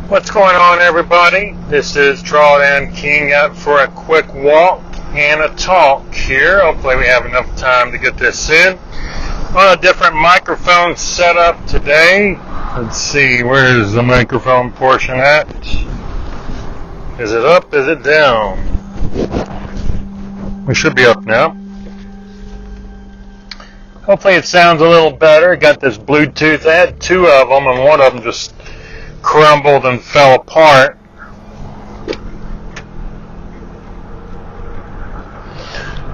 What's going on, everybody? This is DrawDownKing out for a quick walk and a talk here. Hopefully we have enough time to get this in. On a different microphone setup today. Let's see, where's the microphone portion at? Is it up? Is it down? We should be up now. Hopefully it sounds a little better. Got this Bluetooth. I had two of them, and one of them just crumbled and fell apart.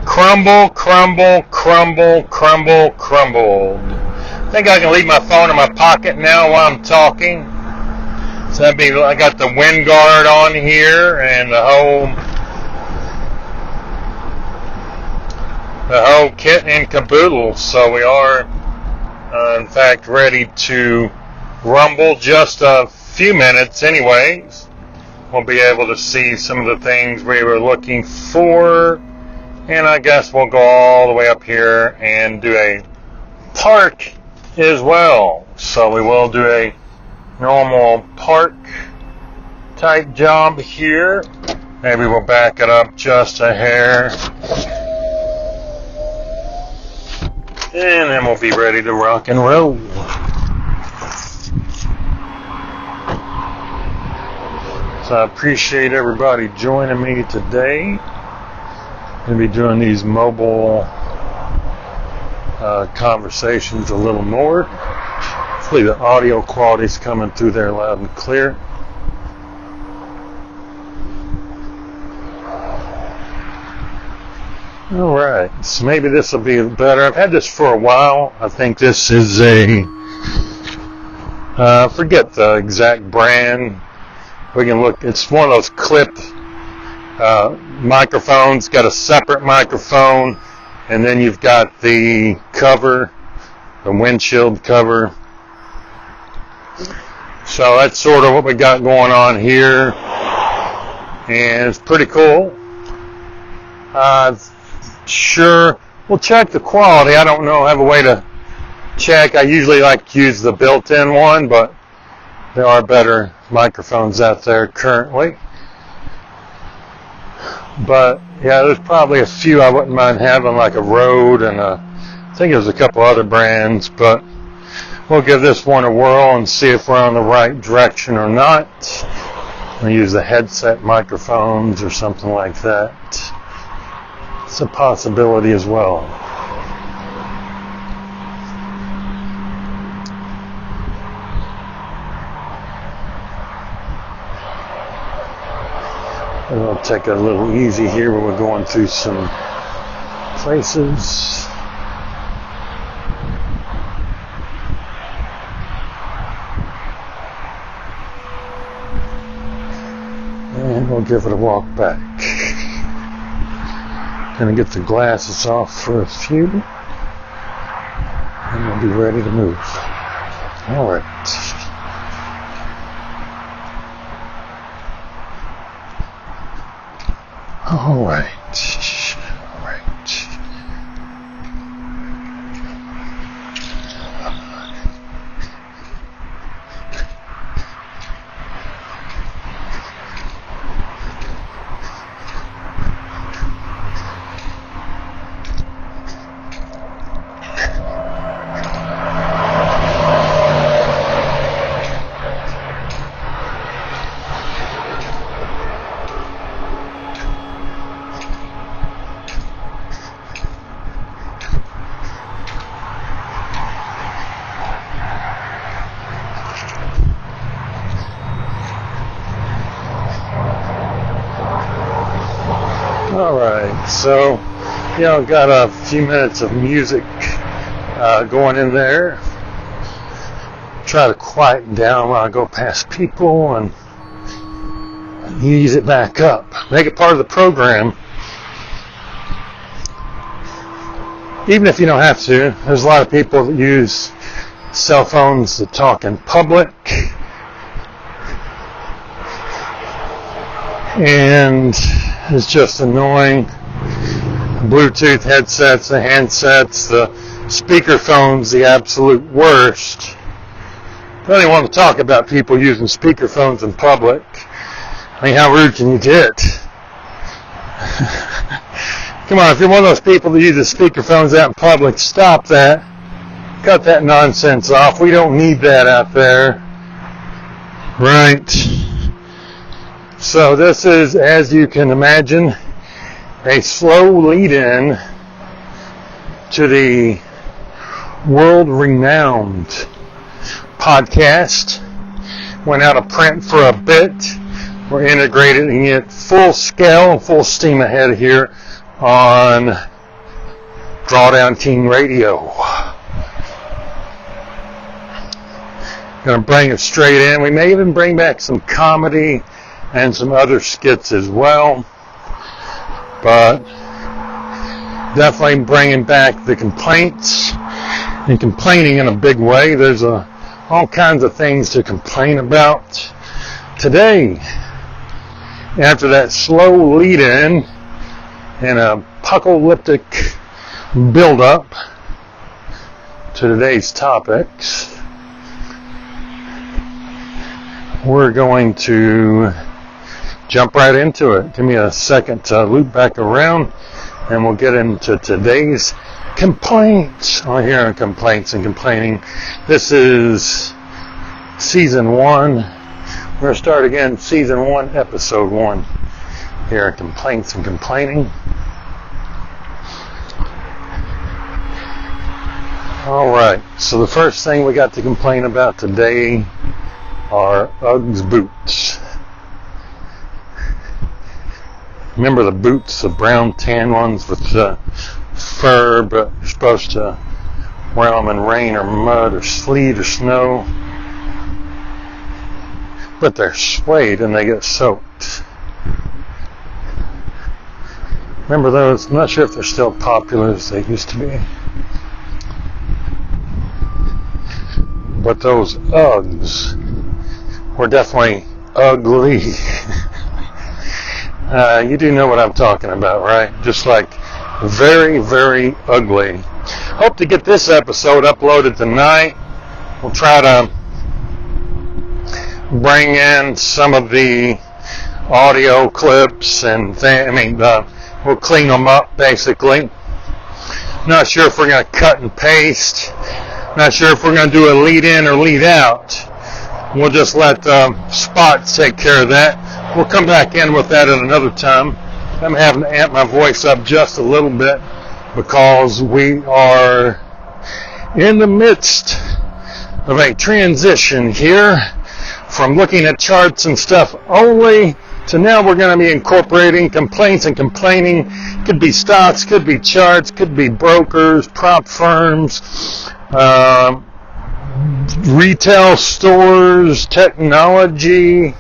Crumbled. I think I can leave my phone in my pocket now while I'm talking. So that'd be, I got the wind guard on here and the whole kit and caboodle. So we are, in fact, ready to rumble. Just a few minutes anyways. We'll be able to see some of the things we were looking for, and I guess we'll go all the way up here and do a park as well. So we will do a normal park type job here. Maybe we'll back it up just a hair, and then we'll be ready to rock and roll. So I appreciate everybody joining me today. I'm going to be doing these mobile conversations a little more. Hopefully the audio quality is coming through there loud and clear. Alright, so maybe this will be better. I've had this for a while. I think this is a, forget the exact brand. We can look, it's one of those clip microphones, got a separate microphone, and then you've got the cover, the windshield cover. So that's sort of what we got going on here, and it's pretty cool. Sure, we'll check the quality. I don't know, have a way to check. I usually like to use the built-in one, but there are better microphones out there currently. But yeah, there's probably a few I wouldn't mind having, like a Rode, and I think there's a couple other brands, but we'll give this one a whirl and see if we're on the right direction or not. I'll use the headset microphones or something like that. It's a possibility as well. And we'll take it a little easy here when we're going through some places. And we'll give it a walk back. Gonna get the glasses off for a few, and we'll be ready to move. All right. All right. Alright, so, got a few minutes of music going in there. Try to quieten down when I go past people and ease it back up. Make it part of the program. Even if you don't have to. There's a lot of people that use cell phones to talk in public. And it's just annoying. Bluetooth headsets, the handsets, the speaker phones, the absolute worst. don't even want to talk about people using speakerphones in public. I mean, how rude can you get? Come on, if you're one of those people that uses speakerphones out in public, stop that. Cut that nonsense off. We don't need that out there. Right. So this is, as you can imagine, a slow lead-in to the world-renowned podcast. Went out of print for a bit. We're integrating it full scale, full steam ahead here on DrawDownKing Radio. Going to bring it straight in. We may even bring back some comedy and some other skits as well. But definitely bringing back the complaints and complaining in a big way. There's all kinds of things to complain about today. After that slow lead-in and a apocalyptic build-up to today's topics, we're going to jump right into it. Give me a second to loop back around, and we'll get into today's complaints. Oh, here are complaints and complaining. This is season 1. We're going to start again, season 1, episode 1. Here are complaints and complaining. All right. So the first thing we got to complain about today are Uggs boots. Remember the boots, the brown tan ones with the fur, but you're supposed to wear them in rain or mud or sleet or snow. But they're suede and they get soaked. Remember those? I'm not sure if they're still popular as they used to be. But those Uggs were definitely ugly. You do know what I'm talking about, right? Just like very, very ugly. Hope to get this episode uploaded tonight. We'll try to bring in some of the audio clips and we'll clean them up basically. Not sure if we're going to cut and paste. Not sure if we're going to do a lead in or lead out. We'll just let Spot take care of that. We'll come back in with that at another time. I'm having to amp my voice up just a little bit because we are in the midst of a transition here from looking at charts and stuff only to now we're going to be incorporating complaints and complaining. Could be stocks, could be charts, could be brokers, prop firms, retail stores, technology,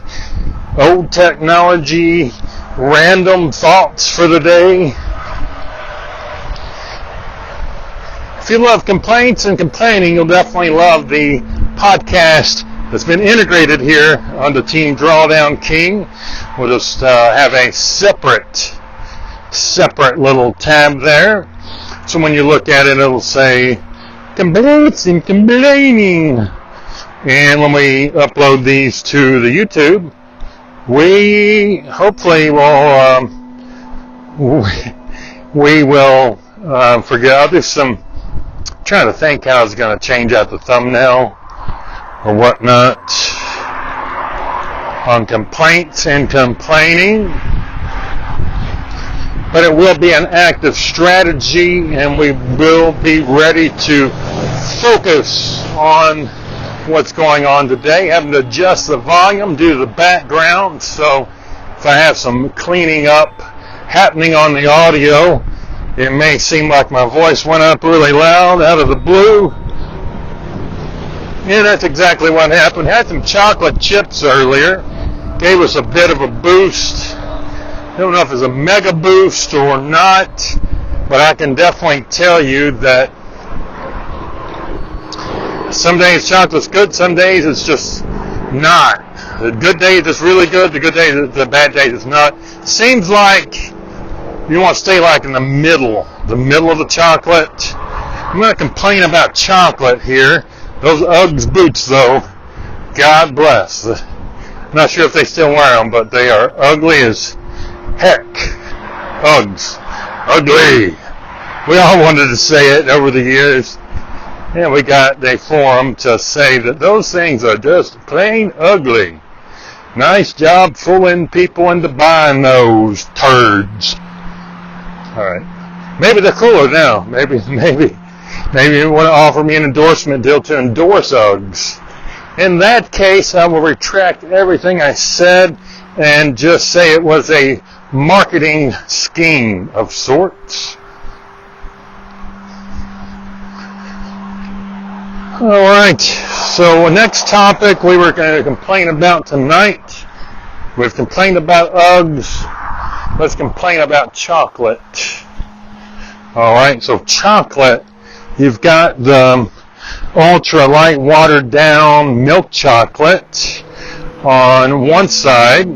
old technology, random thoughts for the day. If you love complaints and complaining, you'll definitely love the podcast that's been integrated here on the Team DrawDownKing. We'll just have a separate little tab there. So when you look at it, it'll say complaints and complaining. And when we upload these to the YouTube, we hopefully will forget. I'll do some trying to think how I was going to change out the thumbnail or whatnot on complaints and complaining. But it will be an active strategy, and we will be ready to focus on what's going on today. Having to adjust the volume due to the background, so if I have some cleaning up happening on the audio, it may seem like my voice went up really loud out of the blue. And that's exactly what happened. Had some chocolate chips earlier. Gave us a bit of a boost. I don't know if it's a mega boost or not, but I can definitely tell you that some days chocolate's good, some days it's just not. The good days it's really good, the bad days it's not. Seems like you want to stay like in the middle of the chocolate. I'm going to complain about chocolate here. Those Uggs boots, though, God bless. Not sure if they still wear them, but they are ugly as heck. Uggs. Ugly. We all wanted to say it over the years. And we got a forum to say that those things are just plain ugly. Nice job fooling people into buying those turds. Alright. Maybe they're cooler now. Maybe you want to offer me an endorsement deal to endorse Uggs. In that case, I will retract everything I said and just say it was a marketing scheme of sorts. Alright, so next topic we were going to complain about tonight. We've complained about Uggs. Let's complain about chocolate. Alright, so chocolate, you've got the ultra light watered down milk chocolate on one side.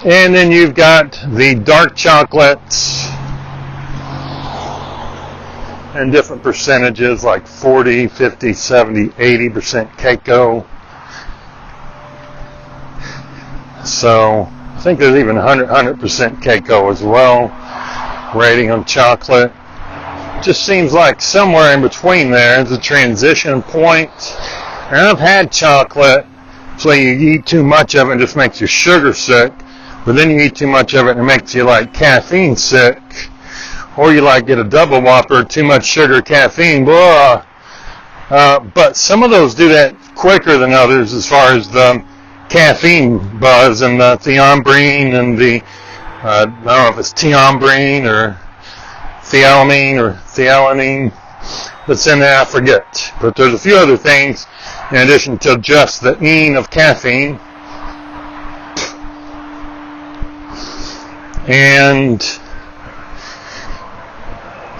And then you've got the dark chocolates and different percentages like 40, 50, 70, 80% cacao. So I think there's even 100% cacao as well. Rating on chocolate. Just seems like somewhere in between there is a transition point. And I've had chocolate, so you eat too much of it and it just makes you sugar sick. But then you eat too much of it and it makes you like caffeine sick. Or you like get a double whopper, too much sugar, caffeine, blah. But some of those do that quicker than others as far as the caffeine buzz and the theobrine and the, I don't know if it's theobrine or thealamine or theanine that's in there, I forget. But there's a few other things in addition to just the ene of caffeine. And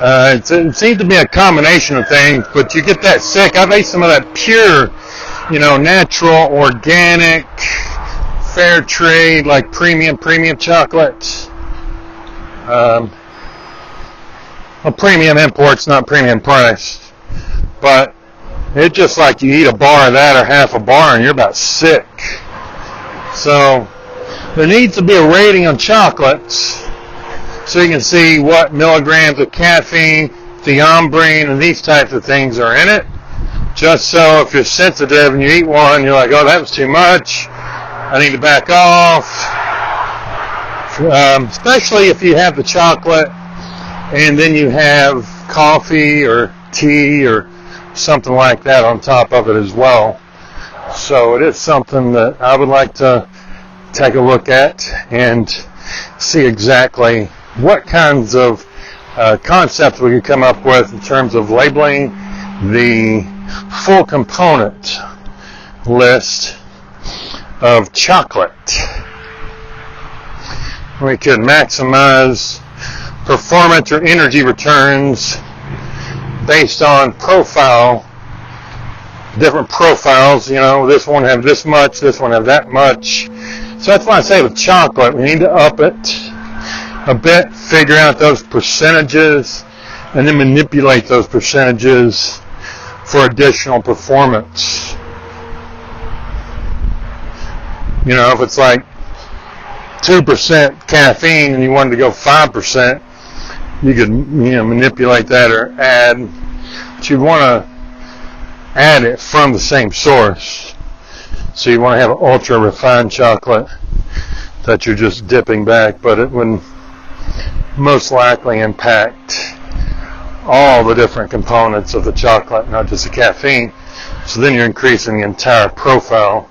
it seems to be a combination of things, but you get that sick. I've ate some of that pure, natural, organic, fair trade, like premium chocolate. Well, premium imports, not premium price. But it's just like you eat a bar of that or half a bar and you're about sick. So there needs to be a rating on chocolates so you can see what milligrams of caffeine, theobrine, and these types of things are in it. Just so if you're sensitive and you eat one, you're like, oh, that was too much. I need to back off. Especially if you have the chocolate and then you have coffee or tea or something like that on top of it as well. So it is something that I would like to take a look at and see exactly what kinds of concepts we could come up with in terms of labeling the full component list of chocolate. We could maximize performance or energy returns based on profile, different profiles. This one have this much, this one have that much. So that's why I say with chocolate, we need to up it a bit, figure out those percentages, and then manipulate those percentages for additional performance. If it's like 2% caffeine and you wanted to go 5%, you could manipulate that or add, but you'd want to add it from the same source. So you want to have an ultra refined chocolate that you're just dipping back, but it would most likely impact all the different components of the chocolate, not just the caffeine. So then you're increasing the entire profile,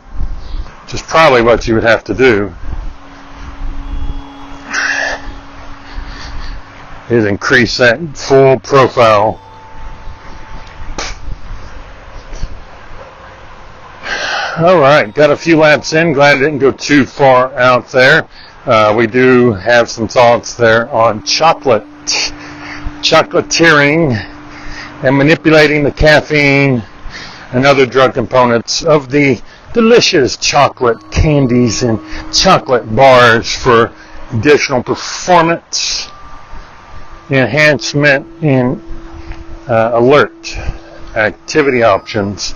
which is probably what you would have to do, is increase that full profile. Alright, got a few laps in. Glad I didn't go too far out there. We do have some thoughts there on chocolatiering and manipulating the caffeine and other drug components of the delicious chocolate candies and chocolate bars for additional performance, enhancement, and alert activity options.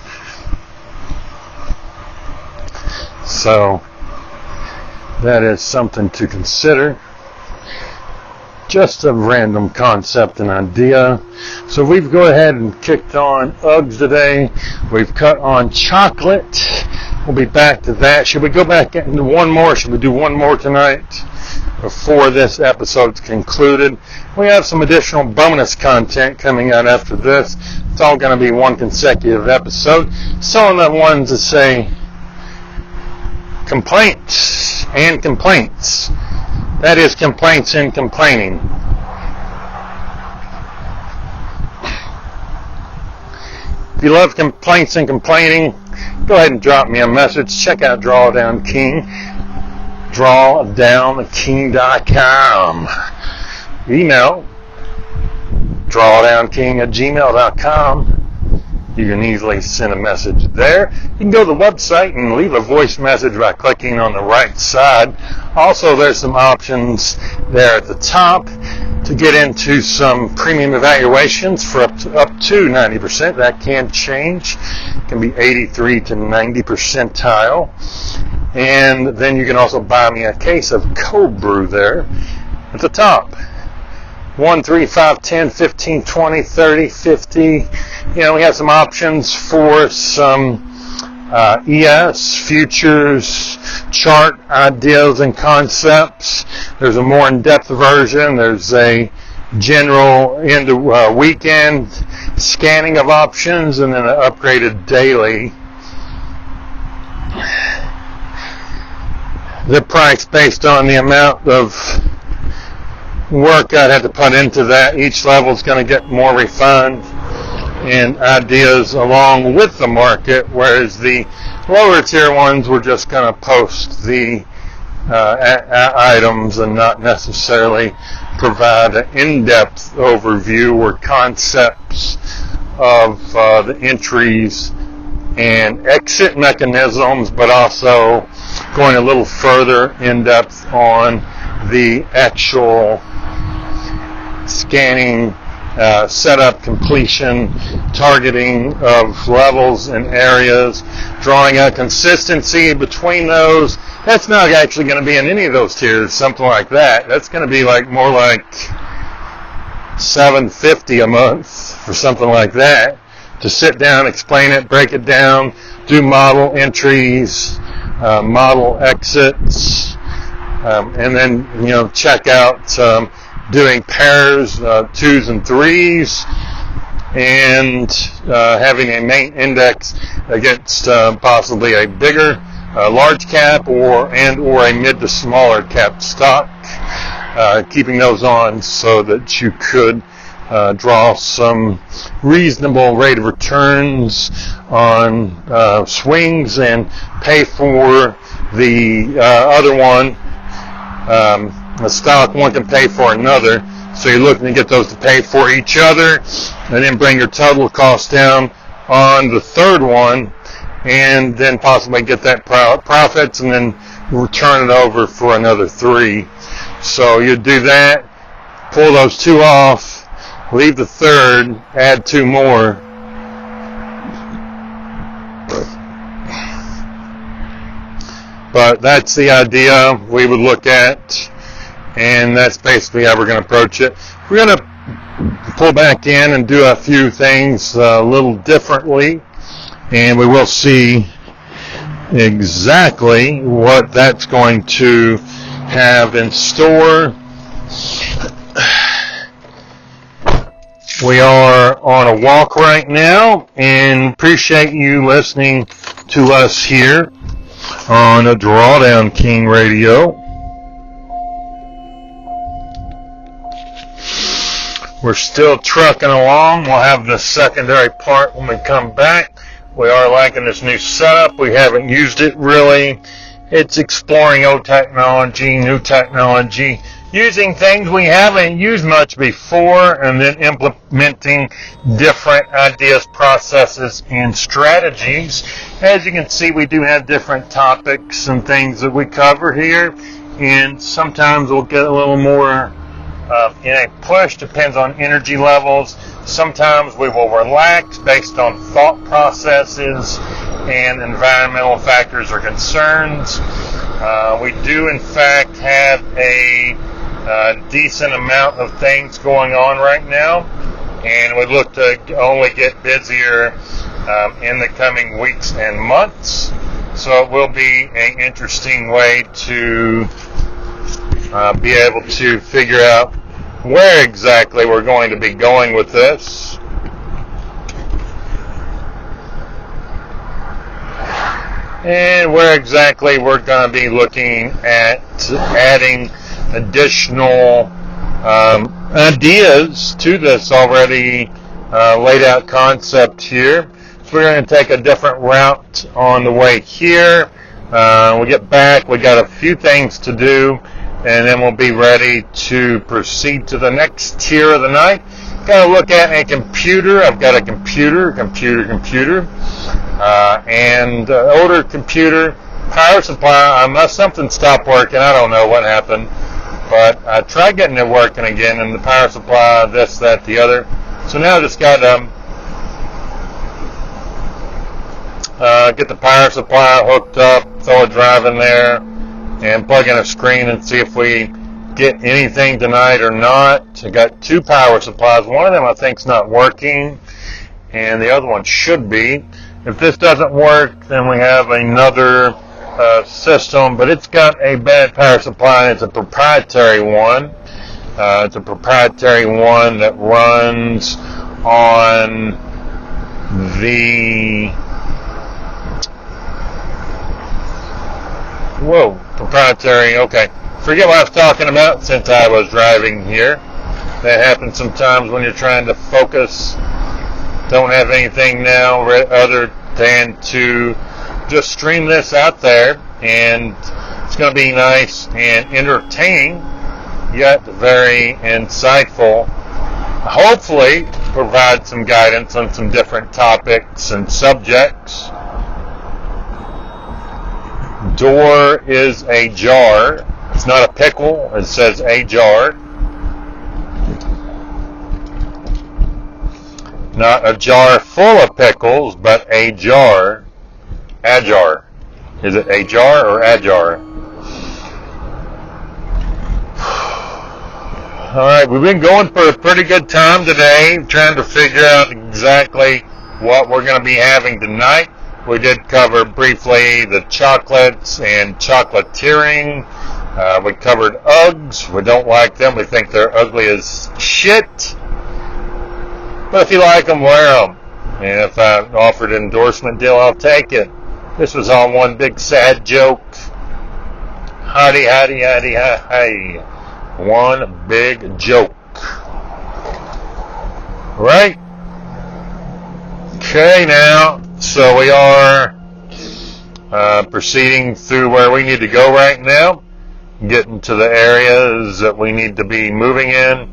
So that is something to consider. Just a random concept and idea. So we've go ahead and kicked on Uggs today. We've cut on chocolate. We'll be back to that. Should we go back into one more? Should we do one more tonight before this episode's concluded? We have some additional bonus content coming out after this. It's all going to be one consecutive episode. Some of the ones that say complaints and complaints. That is complaints and complaining. If you love complaints and complaining, go ahead and drop me a message. Check out DrawDownKing. DrawDownKing.com. Email DrawDownKing@gmail.com. You can easily send a message there. You can go to the website and leave a voice message by clicking on the right side. Also, there's some options there at the top to get into some premium evaluations for up to 90%. That can change. It can be 83 to 90 percentile. And then you can also buy me a case of cold brew there at the top. 1, 3, 5, 10, 15, 20, 30, 50. We have some options for some ES, futures, chart ideas and concepts. There's a more in-depth version. There's a general weekend scanning of options, and then an upgraded daily. The price based on the amount of work I'd have to put into that. Each level is going to get more refined and ideas along with the market, whereas the lower tier ones we're just going to post the items and not necessarily provide an in-depth overview or concepts of the entries and exit mechanisms, but also going a little further in depth on the actual scanning, setup, completion, targeting of levels and areas, drawing a consistency between those. That's not actually going to be in any of those tiers, something like that. That's going to be more like $750 a month for something like that, to sit down, explain it, break it down, do model entries, model exits, and then check out doing pairs, 2s and 3s, and having a main index against possibly a bigger large cap or a mid to smaller cap stock, keeping those on so that you could draw some reasonable rate of returns on swings and pay for the other one. A stock one can pay for another, so you're looking to get those to pay for each other, and then bring your total cost down on the third one, and then possibly get that profits, and then return it over for another 3. So you do that, pull those 2 off, leave the third, add 2 more. But that's the idea we would look at, and that's basically how we're going to approach it. We're going to pull back in and do a few things a little differently, and we will see exactly what that's going to have in store. We are on a walk right now, and appreciate you listening to us here on a DrawDownKing Radio. We're still trucking along. We'll have the secondary part when we come back. We are liking this new setup. We haven't used it really. It's exploring old technology, new technology, using things we haven't used much before, and then implementing different ideas, processes, and strategies. As you can see, we do have different topics and things that we cover here, and sometimes we'll get a little more in a push, depends on energy levels. Sometimes we will relax based on thought processes and environmental factors or concerns. We do, in fact, have a decent amount of things going on right now, and we look to only get busier in the coming weeks and months. So it will be an interesting way to be able to figure out where exactly we're going to be going with this. And where exactly we're going to be looking at adding additional ideas to this already laid out concept here. So we're going to take a different route on the way here. We get back, we got a few things to do, and then we'll be ready to proceed to the next tier of the night. Got to look at a computer. I've got a computer, and older computer, power supply. Unless something stopped working, I don't know what happened, but I tried getting it working again, and the power supply, this, that, the other. So now I just got get the power supply hooked up, throw a drive in there, and plug in a screen and see if we get anything tonight or not. I got two power supplies. One of them I think is not working, and the other one should be. If this doesn't work, then we have another system, but it's got a bad power supply. It's a proprietary one. It's a proprietary one that runs on the proprietary, okay. Forget what I was talking about since I was driving here. That happens sometimes when you're trying to focus. Don't have anything now other than to just stream this out there, and it's going to be nice and entertaining, yet very insightful. Hopefully provide some guidance on some different topics and subjects. Door is ajar. It's not a pickle. It says ajar. Not a jar full of pickles, but a jar. Ajar. Is it ajar or ajar? Alright, we've been going for a pretty good time today, trying to figure out exactly what we're going to be having tonight. We did cover briefly the chocolates and chocolatiering. We covered Uggs. We don't like them. We think they're ugly as shit. But if you like them, wear them. And if I offered an endorsement deal, I'll take it. This was all one big sad joke. Howdy, howdy, howdy, hi. One big joke. Right? Okay, now, so we are proceeding through where we need to go right now. Getting to the areas that we need to be moving in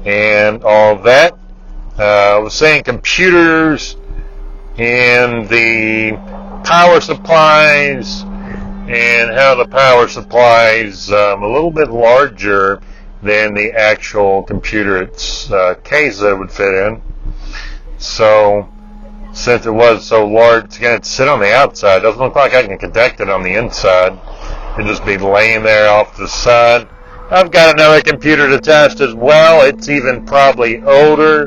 and all of that. I was saying computers and the power supplies, and how the power supplies a little bit larger than the actual computer its case that it would fit in. So since it was so large, it's going to sit on the outside. It doesn't look like I can connect it on the inside. It'll just be laying there off the side. I've got another computer to test as well. It's even probably older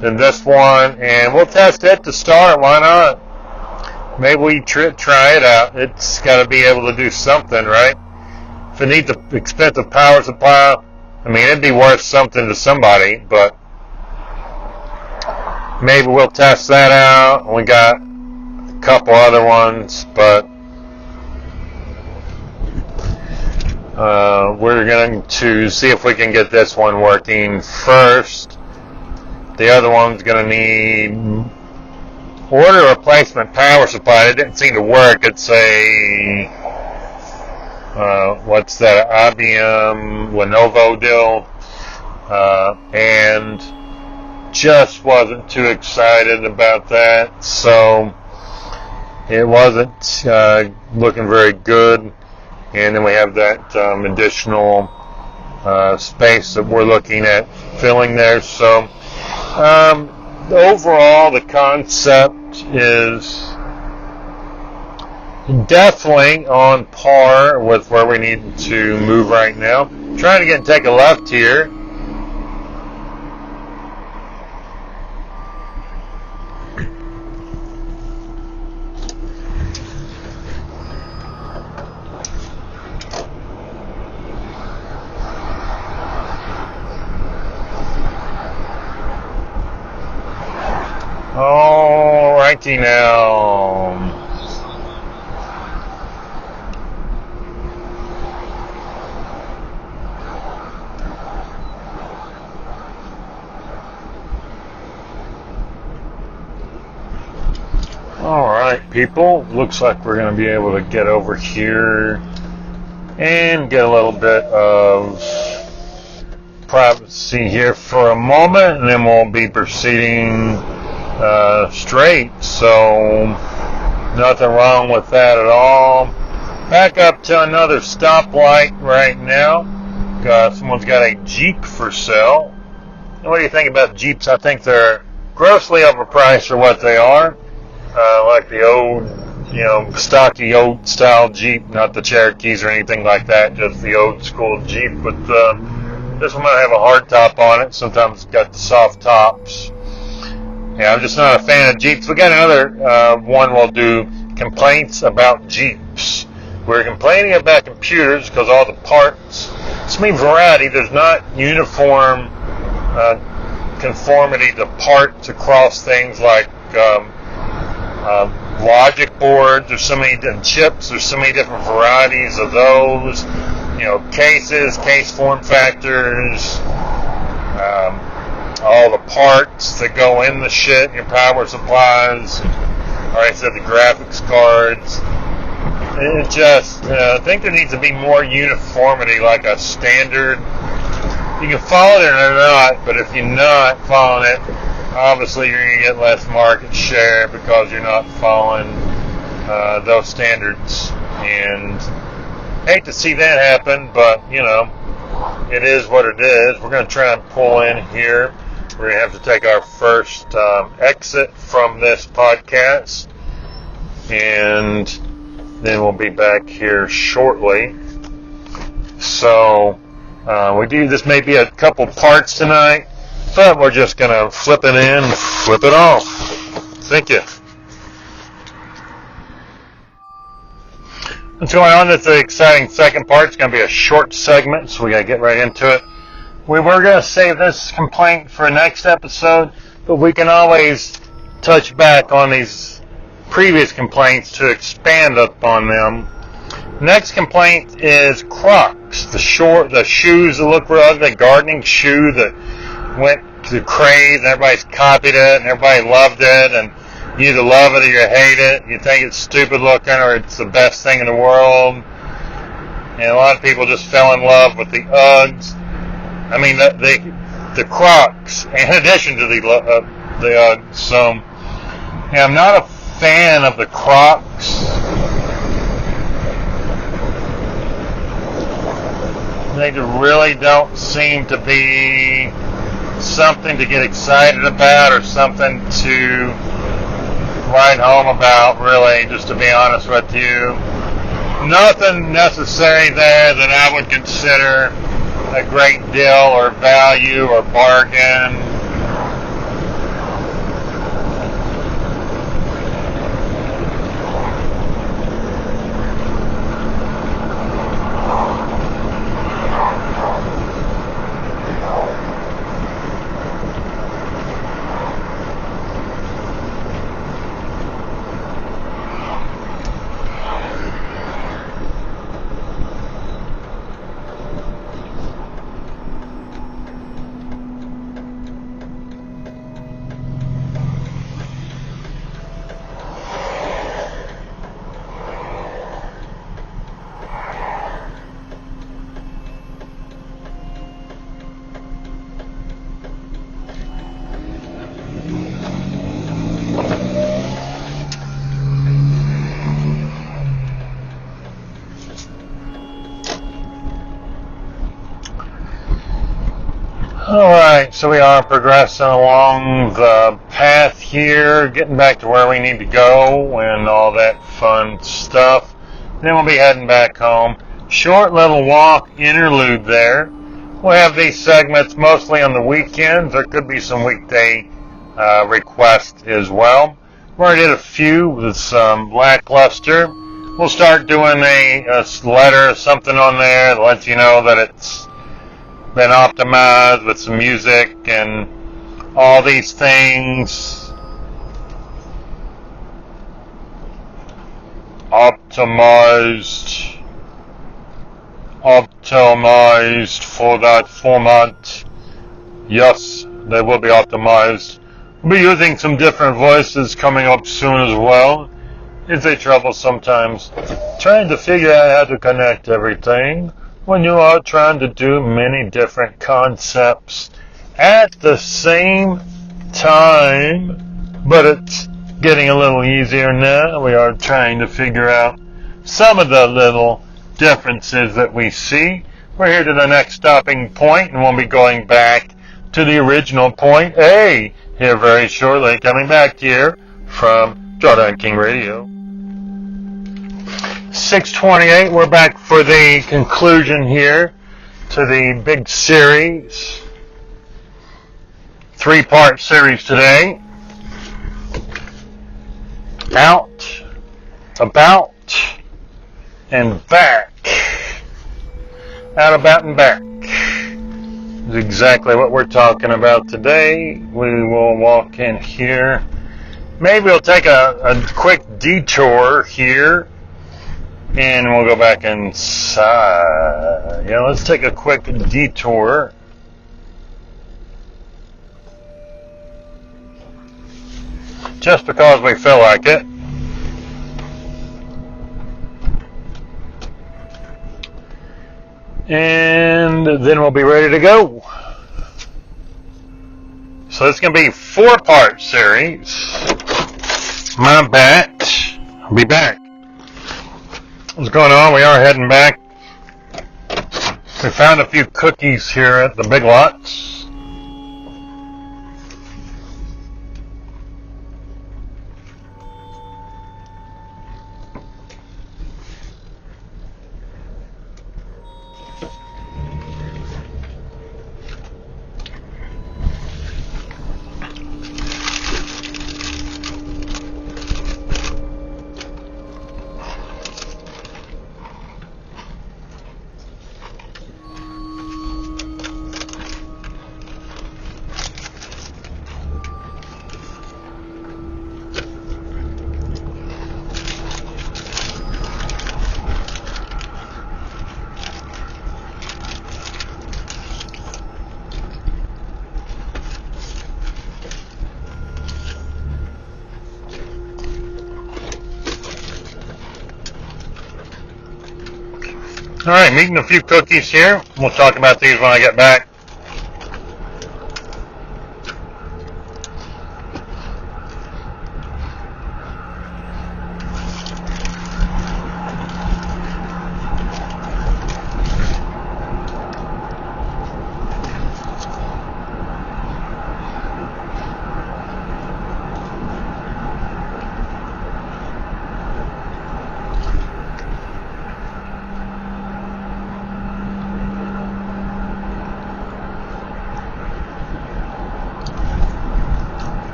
than this one, and we'll test it to start. Why not? Maybe we try it out. It's got to be able to do something, right? If it needs an expensive power supply, I mean, it'd be worth something to somebody, but maybe we'll test that out. We got a couple other ones, but we're going to see if we can get this one working first. The other one's going to need order replacement power supply. It didn't seem to work. It's a what's that? IBM Lenovo deal, and just wasn't too excited about that. So it wasn't looking very good. And then we have that additional space that we're looking at filling there. So Overall, the concept is definitely on par with where we need to move right now. Trying to take a left here. Alrighty now. Alright, people. Looks like we're going to be able to get over here and get a little bit of privacy here for a moment, and then we'll be proceeding straight, so nothing wrong with that at all. Back up to another stoplight right now. Someone's got a Jeep for sale. And what do you think about Jeeps? I think they're grossly overpriced for what they are. Like the old, stocky old style Jeep, not the Cherokees or anything like that, just the old school Jeep. But this one might have a hard top on it. Sometimes it's got the soft tops. Yeah, I'm just not a fan of Jeeps. We got another one we'll do, complaints about Jeeps. We're complaining about computers because all the parts, this means variety, there's not uniform conformity to parts across things like logic boards. There's so many different chips, there's so many different varieties of those, cases, case form factors, all the parts that go in the shit, your power supplies, like I said, the graphics cards. It just, I think there needs to be more uniformity, like a standard. You can follow it or not, but if you're not following it, obviously you're going to get less market share because you're not following those standards. And hate to see that happen, but, it is what it is. We're going to try and pull in here. We're going to have to take our first exit from this podcast, and then we'll be back here shortly. So this may be a couple parts tonight, but we're just going to flip it in, flip it off. Thank you. And so on to the exciting second part. It's going to be a short segment, so we got to get right into it. We were going to save this complaint for next episode, but we can always touch back on these previous complaints to expand upon them. Next complaint is Crocs, the shoes that look real ugly, gardening shoe that went to craze, and everybody's copied it, and everybody loved it, and you either love it or you hate it. You think it's stupid looking or it's the best thing in the world. And a lot of people just fell in love with the Uggs. I mean, the Crocs, in addition to the Uggs. So, yeah, I'm not a fan of the Crocs. They really don't seem to be something to get excited about or something to write home about, really, just to be honest with you. Nothing necessary there that I would consider a great deal or value or bargain. Alright, so we are progressing along the path here, getting back to where we need to go and all that fun stuff. Then we'll be heading back home. Short little walk interlude there. We'll have these segments mostly on the weekends. There could be some weekday requests as well. We already did a few with some lackluster. We'll start doing a letter, something on there that lets you know that it's been optimized with some music and all these things. Optimized for that format. Yes, they will be optimized. We'll be using some different voices coming up soon as well. It's a trouble sometimes trying to figure out how to connect everything when you are trying to do many different concepts at the same time. But it's getting a little easier now. We are trying to figure out some of the little differences that we see. We're here to the next stopping point, and we'll be going back to the original point A here very shortly. Coming back here from DrawDownKing Radio. 6:28, we're back for the conclusion here to the big series. 3-part series today. Out, about, and back. Out, about, and back is exactly what we're talking about today. We will walk in here. Maybe we'll take a quick detour here, and we'll go back inside. Yeah, let's take a quick detour. Just because we feel like it. And then we'll be ready to go. So it's going to be a 4-part series. My bat. I'll be back. What's going on? We are heading back. We found a few cookies here at the Big Lots. Alright, I'm eating a few cookies here. We'll talk about these when I get back.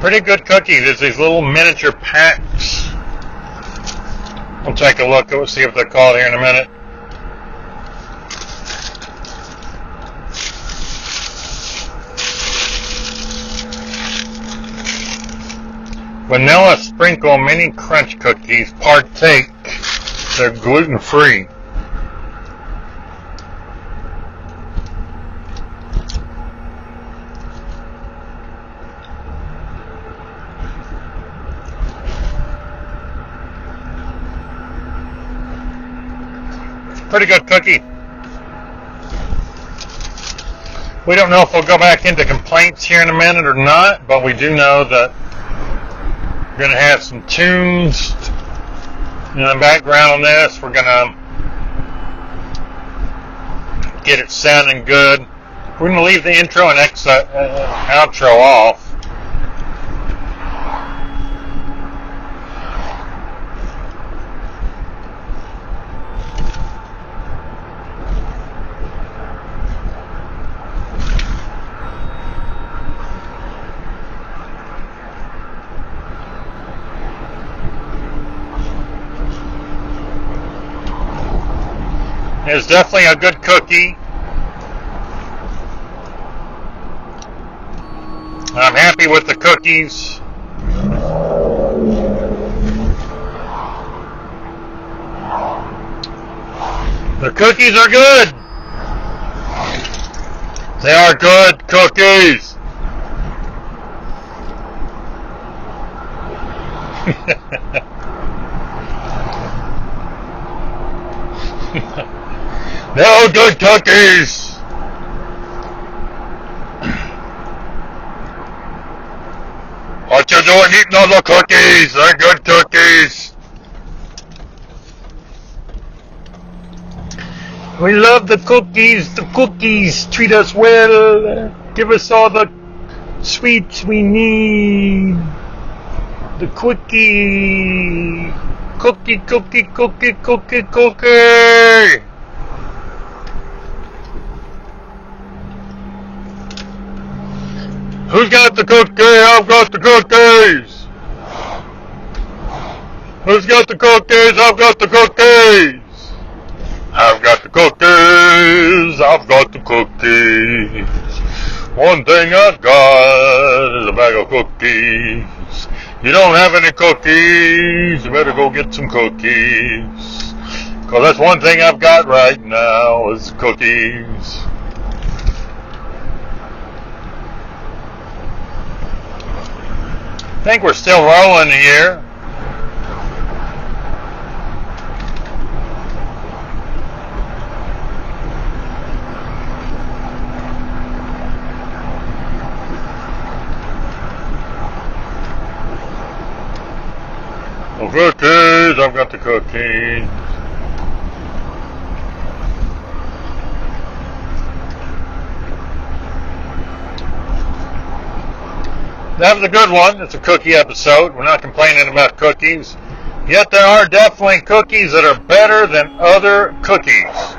Pretty good cookies. It's these little miniature packs. We'll take a look. We'll see if they're called here in a minute. Vanilla Sprinkle Mini Crunch Cookies. Partake. They're gluten-free. Pretty good cookie. We don't know if we'll go back into complaints here in a minute or not, but we do know that we're going to have some tunes in the background on this. We're going to get it sounding good. We're going to leave the intro and outro off. It's definitely a good cookie. I'm happy with the cookies. The cookies are good. They are good cookies. They're good cookies. What you doing eating all the cookies? They're good cookies. We love the cookies. The cookies treat us well. Give us all the sweets we need. The cookie. Cookie, cookie, cookie, cookie, cookie. Who's got the cookie? I've got the cookies. Who's got the cookies? I've got the cookies. I've got the cookies. I've got the cookies. One thing I've got is a bag of cookies. You don't have any cookies, you better go get some cookies. 'Cause that's one thing I've got right now is cookies. I think we're still rolling here. Oh, cookies, I've got the cookies. That was a good one. It's a cookie episode. We're not complaining about cookies. Yet there are definitely cookies that are better than other cookies.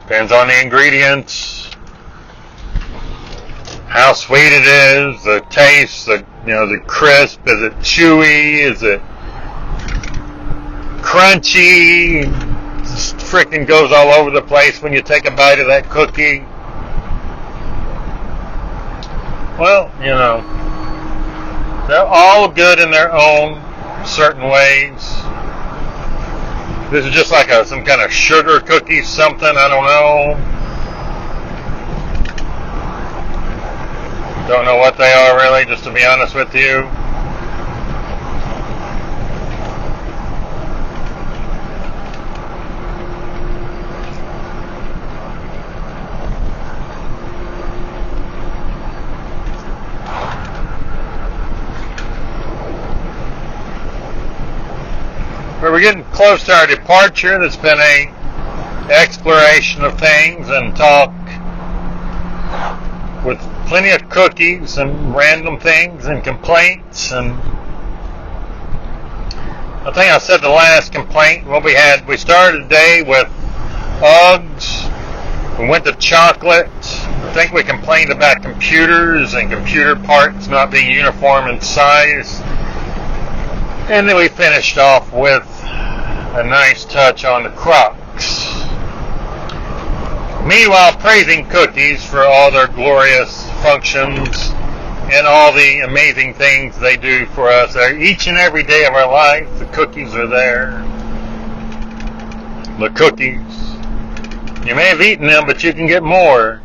Depends on the ingredients, how sweet it is, the taste, the crisp. Is it chewy? Is it crunchy? Just freaking goes all over the place when you take a bite of that cookie. Well, they're all good in their own certain ways. This is just like some kind of sugar cookie something, I don't know. Don't know what they are really, just to be honest with you. But we're getting close to our departure. There's been a exploration of things and talk with plenty of cookies and random things and complaints. And I think I said the last complaint. Well, we started the day with Uggs. We went to chocolate. I think we complained about computers and computer parts not being uniform in size. And then we finished off with a nice touch on the Crox. Meanwhile, praising cookies for all their glorious functions and all the amazing things they do for us. Each and every day of our life, the cookies are there. The cookies. You may have eaten them, but you can get more.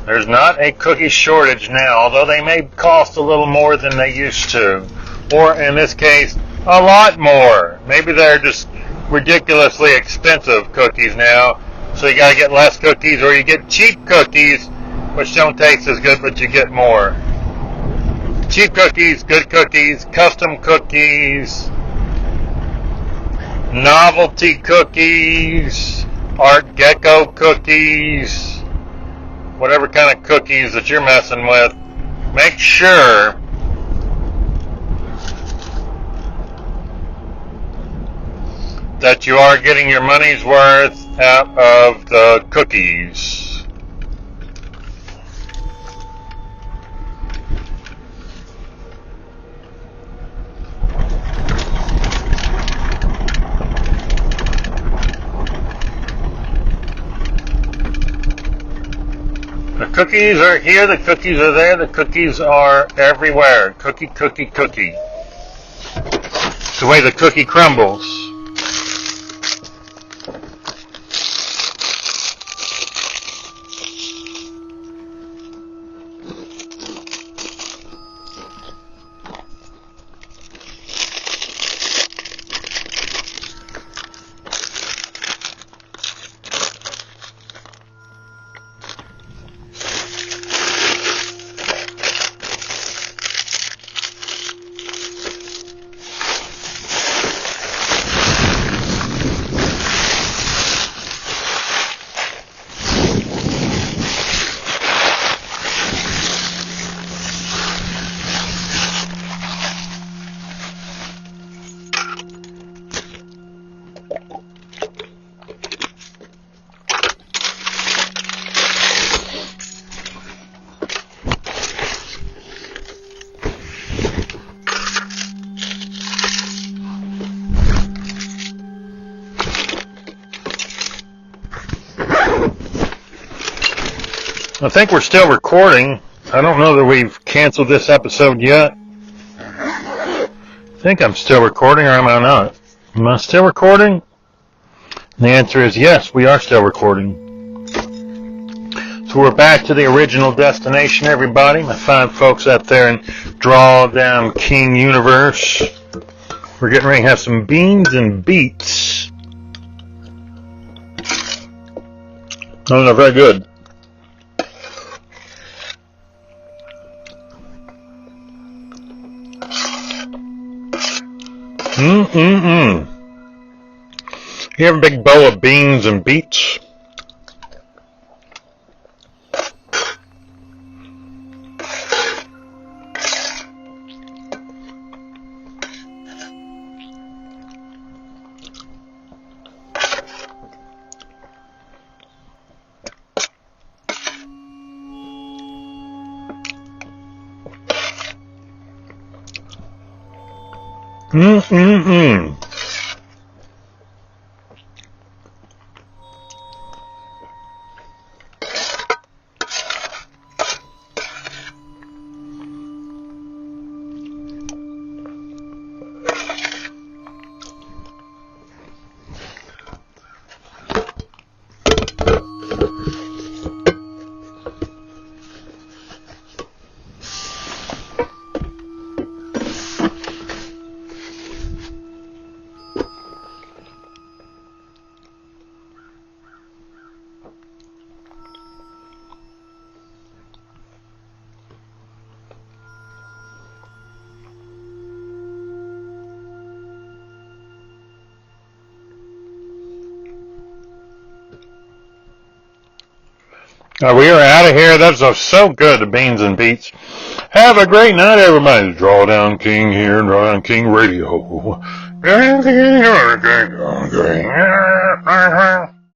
There's not a cookie shortage now, although they may cost a little more than they used to. Or, in this case, a lot more. Maybe they're just ridiculously expensive cookies now, so you gotta get less cookies, or you get cheap cookies, which don't taste as good, but you get more. Cheap cookies, good cookies, custom cookies. novelty cookies, Art Gecko cookies, whatever kind of cookies that you're messing with, make sure that you are getting your money's worth out of the cookies. The cookies are here, the cookies are there, the cookies are everywhere. Cookie, cookie, cookie. It's the way the cookie crumbles. I think we're still recording. I don't know that we've canceled this episode yet. I think I'm still recording, or am I not? Am I still recording? And the answer is yes, we are still recording. So we're back to the original destination, everybody. My fine folks out there in DrawDownKing universe. We're getting ready to have some beans and beets. Oh, they're very good. You have a big bowl of beans and beets? We are out of here. That was so good, the beans and beets. Have a great night, everybody. DrawDownKing here, DrawDownKing Radio.